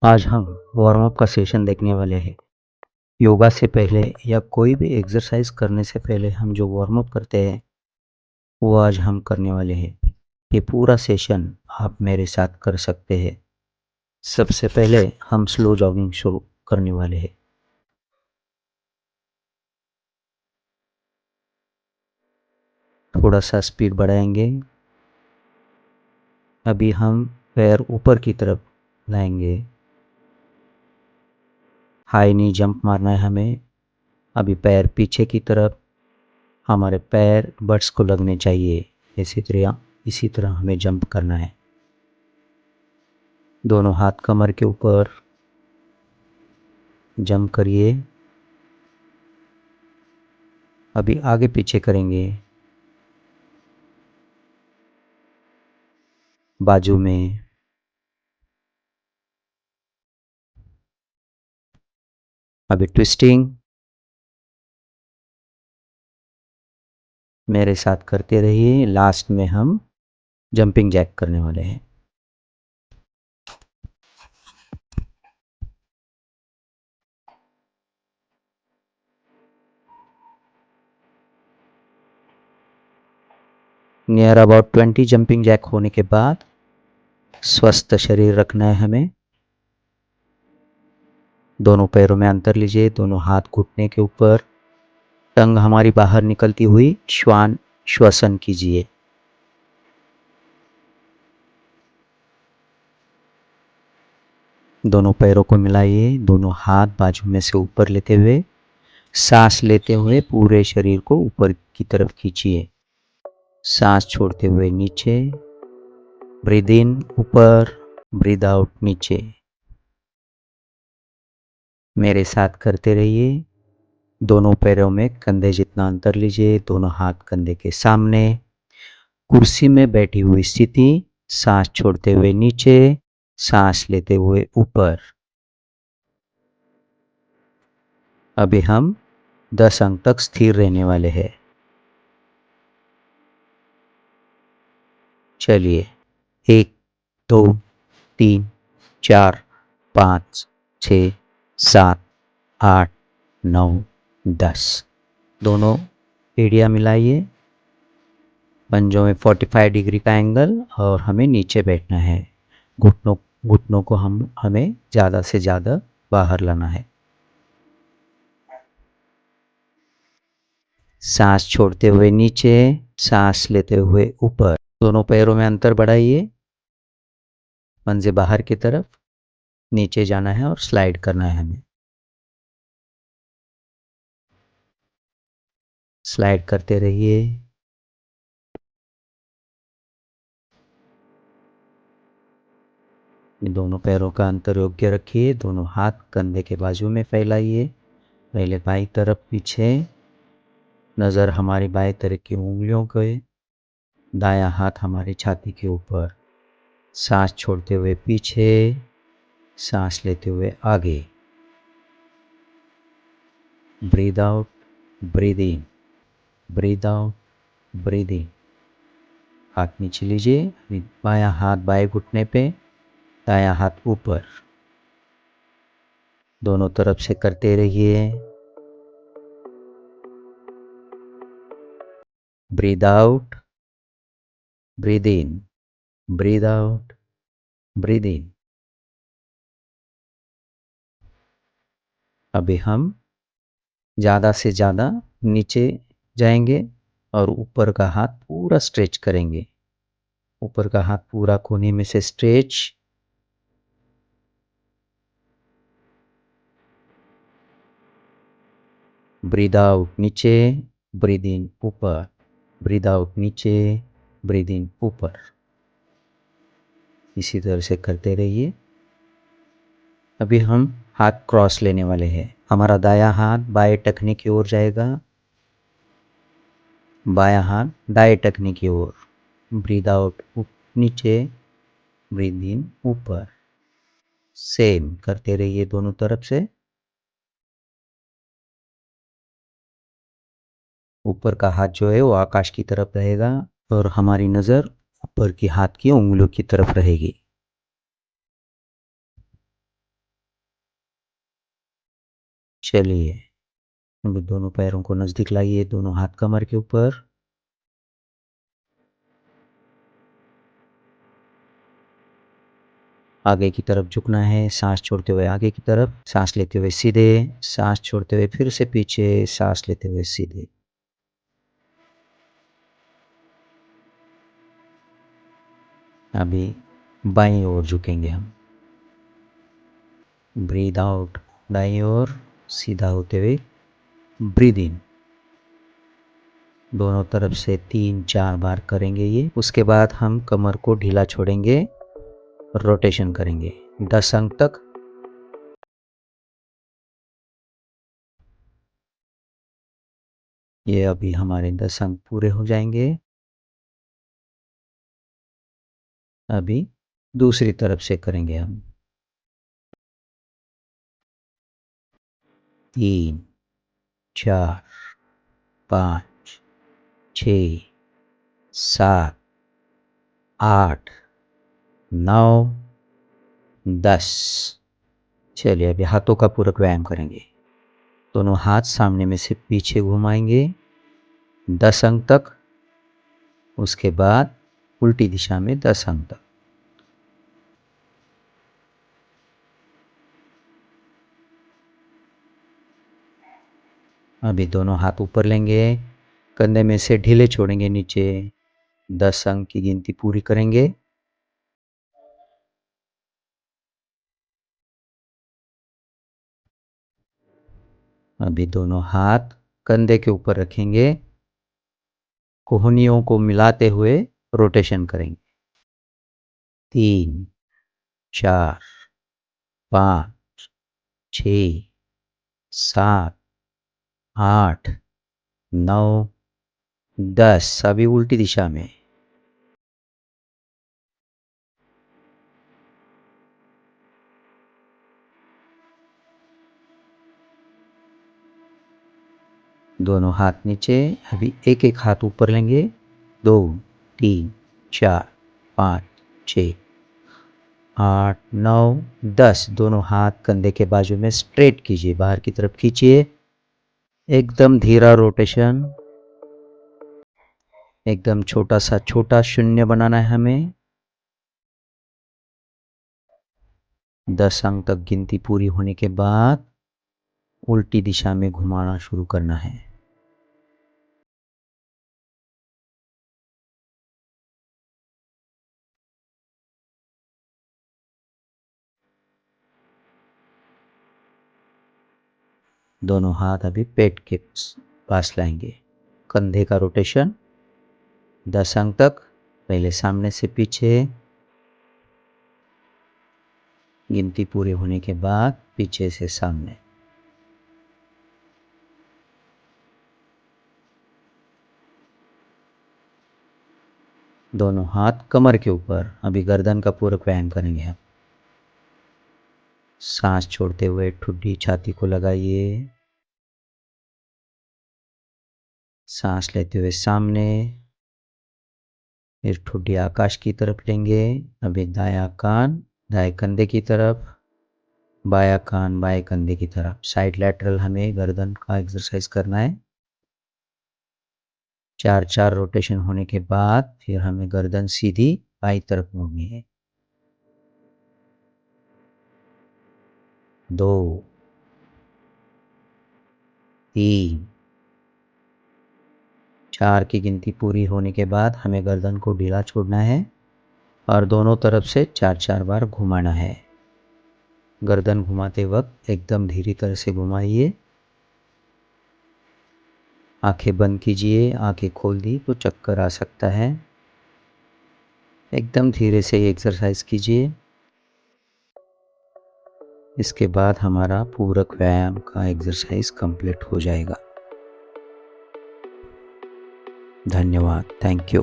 आज हम warm up का सेशन देखने वाले हैं। योगा से पहले या कोई भी एक्सरसाइज करने से पहले हम जो वार्म अप करते हैं वो आज हम करने वाले हैं। ये पूरा सेशन आप मेरे साथ कर सकते हैं। सबसे पहले हम स्लो जॉगिंग शुरू करने वाले हैं। थोड़ा सा स्पीड बढ़ाएंगे। अभी हम पैर ऊपर की तरफ लाएंगे। हाई नी जंप मारना है हमें। अभी पैर पीछे की तरफ, हमारे पैर बट्स को लगने चाहिए। इसी तरह हमें जंप करना है। दोनों हाथ कमर के ऊपर जंप करिए। अभी आगे पीछे करेंगे। बाजू में, अभी ट्विस्टिंग। मेरे साथ करते रहिए। लास्ट में हम जंपिंग जैक करने वाले हैं। नियर अबाउट 20 जंपिंग जैक होने के बाद स्वस्थ शरीर रखना है हमें। दोनों पैरों में अंतर लीजिए। दोनों हाथ घुटने के ऊपर, टंग हमारी बाहर निकलती हुई श्वान श्वसन कीजिए। दोनों पैरों को मिलाइए। दोनों हाथ बाजू में से ऊपर लेते हुए, सांस लेते हुए पूरे शरीर को ऊपर की तरफ खींचिए। सांस छोड़ते हुए नीचे। ब्रीद इन ऊपर, ब्रीद आउट नीचे। मेरे साथ करते रहिए। दोनों पैरों में कंधे जितना अंतर लीजिए। दोनों हाथ कंधे के सामने। कुर्सी में बैठी हुई स्थिति। सांस छोड़ते हुए नीचे, सांस लेते हुए ऊपर। अभी हम 10 अंक तक स्थिर रहने वाले हैं। चलिए, 1 2 3 4 5 6 7 8 9 10। दोनों एड़ियाँ मिलाइए। पंजों में 45 डिग्री का एंगल और हमें नीचे बैठना है। घुटनों को हमें ज़्यादा से ज़्यादा बाहर लाना है। सांस छोड़ते हुए नीचे, सांस लेते हुए ऊपर। दोनों पैरों में अंतर बढ़ाइए। पंजे बाहर की तरफ, नीचे जाना है और स्लाइड करना है हमें। स्लाइड करते रहिए। दोनों पैरों का अंतर योग्य रखिए। दोनों हाथ कंधे के बाजू में फैलाइए। पहले बाईं तरफ पीछे, नज़र हमारी बाएं तरफ की उंगलियों के, दायां हाथ हमारी छाती के ऊपर। सांस छोड़ते हुए पीछे, सांस लेते हुए आगे। Breathe out, breathe in, breathe out, breathe in. हाथ नीचे लीजिए। बायां हाथ बाएं घुटने पे, दायां हाथ ऊपर। दोनों तरफ से करते रहिए। Breathe out, breathe in, breathe out, breathe in. अभी हम ज़्यादा से ज़्यादा नीचे जाएंगे और ऊपर का हाथ पूरा स्ट्रेच करेंगे। ऊपर का हाथ पूरा कोने में से स्ट्रेच। ब्रीद आउट नीचे, ब्रीद इन ऊपर, ब्रीद आउट नीचे, ब्रीद इन ऊपर। इसी तरह से करते रहिए। अभी हम हाथ क्रॉस लेने वाले हैं। हमारा दायां हाथ बाएं टखने की ओर जाएगा, बायां हाथ दाएं टखने की ओर। ब्रीद आउट नीचे, ब्रीद इन ऊपर। सेम करते रहिए दोनों तरफ से। ऊपर का हाथ जो है वो आकाश की तरफ रहेगा और हमारी नज़र ऊपर की हाथ की उंगलियों की तरफ रहेगी। चलिए, अब दोनों पैरों को नज़दीक लाइए, दोनों हाथ कमर के ऊपर। आगे की तरफ झुकना है, सांस छोड़ते हुए आगे की तरफ, सांस लेते हुए सीधे, सांस छोड़ते हुए फिर से पीछे, सांस लेते हुए सीधे। अभी बाईं ओर झुकेंगे हम। ब्रीद आउट, दाईं ओर सीधा होते हुए ब्रीद इन। दोनों तरफ से 3-4 बार करेंगे ये। उसके बाद हम कमर को ढीला छोड़ेंगे, रोटेशन करेंगे 10 अंक तक। ये अभी हमारे 10 अंक पूरे हो जाएंगे। अभी दूसरी तरफ से करेंगे हम। 3, 4, 5, 6, 7, 8, 9, 10। चलिए अभी हाथों का पूरक व्यायाम करेंगे। दोनों हाथ सामने में से पीछे घुमाएंगे 10 अंक तक। उसके बाद उल्टी दिशा में 10 अंक तक। अभी दोनों हाथ ऊपर लेंगे, कंधे में से ढीले छोड़ेंगे नीचे, 10 अंक की गिनती पूरी करेंगे। अभी दोनों हाथ कंधे के ऊपर रखेंगे, कोहनियों को मिलाते हुए रोटेशन करेंगे। 3, 4, 5, 6, 7, 8, 9, 10। अभी उल्टी दिशा में। दोनों हाथ नीचे। अभी एक एक हाथ ऊपर लेंगे। 2, 3, 4, 5, 6, 8, 9, 10। दोनों हाथ कंधे के बाजू में स्ट्रेट कीजिए, बाहर की तरफ खींचिए। एकदम धीरा रोटेशन। एकदम छोटा सा छोटा शून्य बनाना है हमें। 10 अंक तक गिनती पूरी होने के बाद उल्टी दिशा में घुमाना शुरू करना है। दोनों हाथ अभी पेट के पास लाएंगे। कंधे का रोटेशन 10 अंक तक। पहले सामने से पीछे, गिनती पूरी होने के बाद पीछे से सामने। दोनों हाथ कमर के ऊपर। अभी गर्दन का पूरक व्यायाम करेंगे हम। सांस छोड़ते हुए ठुड्डी छाती को लगाइए। सांस लेते हुए सामने, फिर ठुड्डी आकाश की तरफ लेंगे। अभी दायां कान दाएं कंधे की तरफ, बायां कान बाएं कंधे की तरफ। साइड लैटरल हमें गर्दन का एक्सरसाइज करना है। 4-4 रोटेशन होने के बाद फिर हमें गर्दन सीधी बाईं तरफ मोड़नी है। 2, 3, 4 की गिनती पूरी होने के बाद हमें गर्दन को ढीला छोड़ना है और दोनों तरफ से 4-4 बार घुमाना है। गर्दन घुमाते वक्त एकदम धीरे तरह से घुमाइए। आंखें बंद कीजिए, आंखें खोल दी तो चक्कर आ सकता है। एकदम धीरे से ये एक्सरसाइज कीजिए। इसके बाद हमारा पूरक व्यायाम का एक्सरसाइज कंप्लीट हो जाएगा। धन्यवाद। Thank you.